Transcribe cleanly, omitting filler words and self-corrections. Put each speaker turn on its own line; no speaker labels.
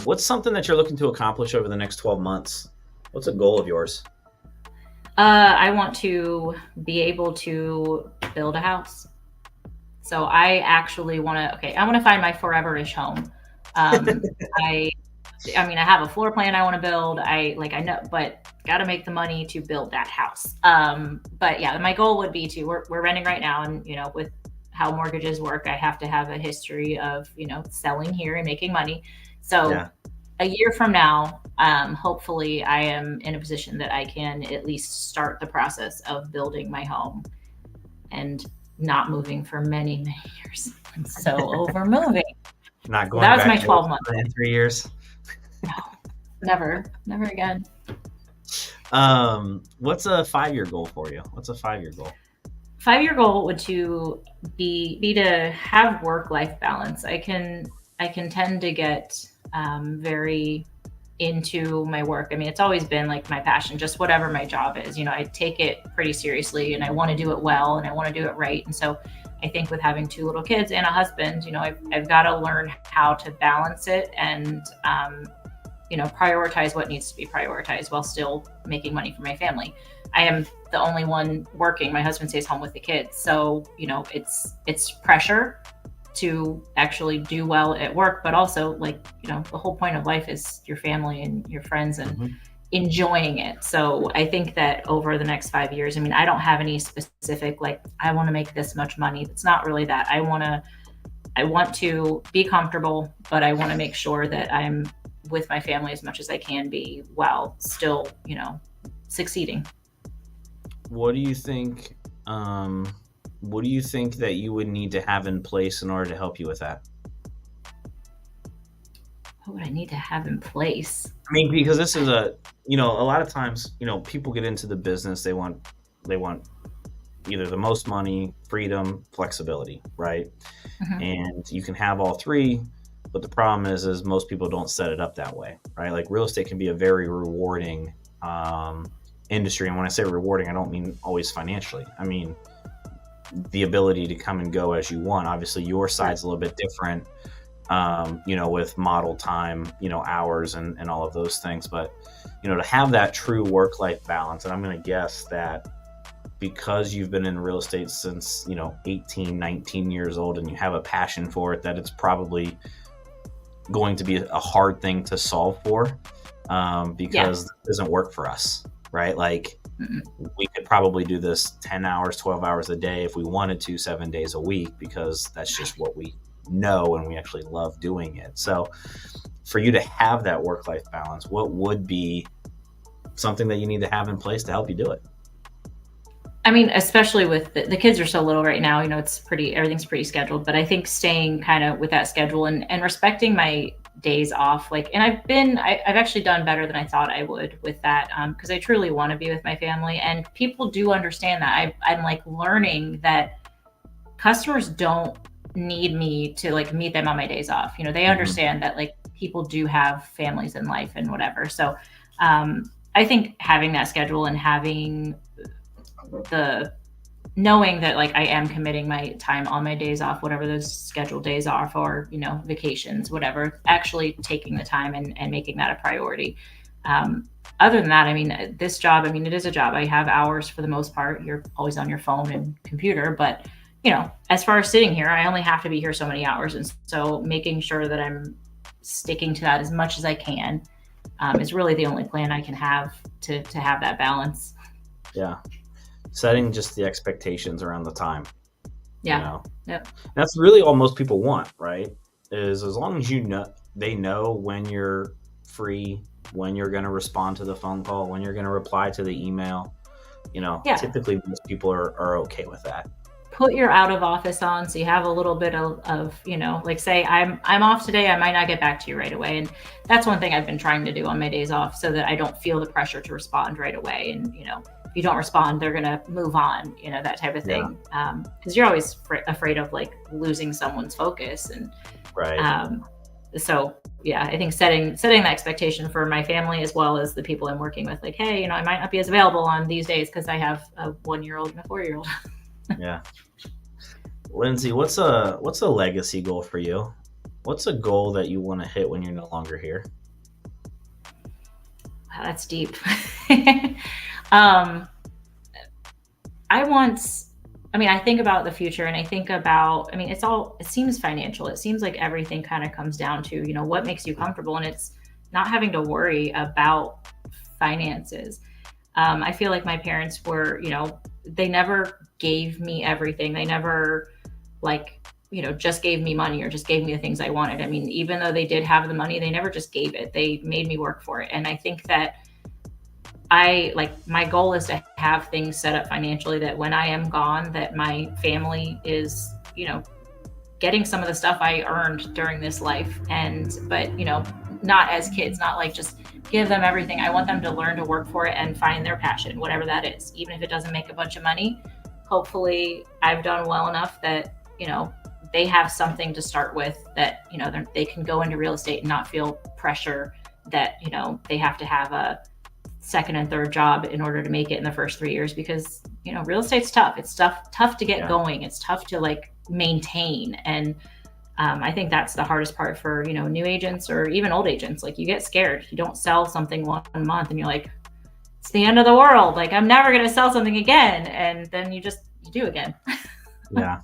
What's something that you're looking to accomplish over the next 12 months? What's a goal of yours?
I want to be able to build a house. So I actually want to. Okay, I want to find my forever-ish home. Um, I, I mean, I have a floor plan I want to build. I know, but got to make the money to build that house. But yeah, my goal would be to. We're renting right now, and with how mortgages work, I have to have a history of selling here and making money. So
Yeah.
a year from now, hopefully, I am in a position that I can at least start the process of building my home and not moving for many, many years. I'm so over moving.
Not
So
going
that was
back
my
to work
12 month
in
goal.
3 years.
No, never, never again.
What's a 5-year goal for you? What's a 5-year goal?
5-year goal would to be to have work life balance. I can tend to get very into my work. I mean, it's always been like my passion, just whatever my job is. I take it pretty seriously and I want to do it well and I want to do it right. And so I think with having two little kids and a husband, I've got to learn how to balance it and, prioritize what needs to be prioritized while still making money for my family. I am the only one working. My husband stays home with the kids. So, it's pressure to actually do well at work, but also like, the whole point of life is your family and your friends and
Hmm.
enjoying it. So I think that over the next 5 years, I mean, I don't have any specific, like, I want to make this much money. It's not really that. I want to be comfortable, but I want to make sure that I'm with my family as much as I can be while still, succeeding.
What do you think? What do you think that you would need to have in place in order to help you with that?
What would I need to have in place?
I mean, because this is a lot of times, people get into the business. They want either the most money, freedom, flexibility, right?
Mhm.
And you can have all three, but the problem is most people don't set it up that way, right? Like real estate can be a very rewarding industry, and when I say rewarding, I don't mean always financially. I mean the ability to come and go as you want. Obviously, your
Right.
side's a little bit different, with model time, hours and all of those things. But, to have that true work life balance, and I'm going to guess that because you've been in real estate since, 18, 19 years old and you have a passion for it, that it's probably going to be a hard thing to solve for,
Yeah.
because it doesn't work for us, right? Like,
Mm-mm.
we could probably do this 10 hours, 12 hours a day if we wanted to, 7 days a week, because that's just what we know and we actually love doing it. So, for you to have that work life balance, what would be something that you need to have in place to help you do it?
I mean, especially with the kids are so little right now, everything's pretty scheduled, but I think staying kind of with that schedule and respecting my days off, like, and I've actually done better than I thought I would with that. Cause I truly want to be with my family and people do understand that I'm like learning that customers don't need me to like meet them on my days off. They
Hmm.
understand that like people do have families in life and whatever. So, I think having that schedule and having the knowing that like I am committing my time on my days off, whatever those scheduled days are for, vacations, whatever, actually taking the time and making that a priority. Um, Other than that, I mean, this job, I mean, it is a job. I have hours for the most part. You're always on your phone and computer, but as far as sitting here, I only have to be here so many hours. And so making sure that I'm sticking to that as much as I can is really the only plan I can have to have that balance.
Yeah. Setting just the expectations around the time, you
Yeah.
know.
Yep.
That's really all most people want, right? Is as long as they know when you're free, when you're going to respond to the phone call, when you're going to reply to the email.
Yeah.
Typically most people are okay with that.
Put your out of office on so you have a little bit of like say I'm off today, I might not get back to you right away. And that's one thing I've been trying to do on my days off so that I don't feel the pressure to respond right away. And if you don't respond, they're gonna move on, that type of
Yeah.
thing. Because you're always afraid of like losing someone's focus. And
Right.
um, so yeah, I think setting the expectation for my family as well as the people I'm working with, like, hey, I might not be as available on these days because I have a 1 year old and a 4 year old.
Yeah. Lindsay, what's a legacy goal for you? What's a goal that you want to hit when you're no longer here?
Wow, that's deep. um, I want, I mean, I think about the future and I think about, I mean, it seems financial. It seems like everything kind of comes down to, what makes you comfortable. And it's not having to worry about finances. I feel like my parents were, they never gave me everything. They never, like, just gave me money or just gave me the things I wanted. I mean, even though they did have the money, they never just gave it. They made me work for it. And I think that my goal is to have things set up financially that when I am gone, that my family is, getting some of the stuff I earned during this life. But, not as kids, not like just give them everything. I want them to learn to work for it and find their passion, whatever that is, even if it doesn't make a bunch of money. Hopefully I've done well enough that, they have something to start with that, they can go into real estate and not feel pressure that, they have to have a second and third job in order to make it in the first 3 years, because real estate's tough. It's tough to get going. It's tough to like maintain. And I think that's the hardest part for new agents or even old agents. Like, you get scared. You don't sell something 1 month and you're like, it's the end of the world, like I'm never going to sell something again, and then you do again.
Yeah.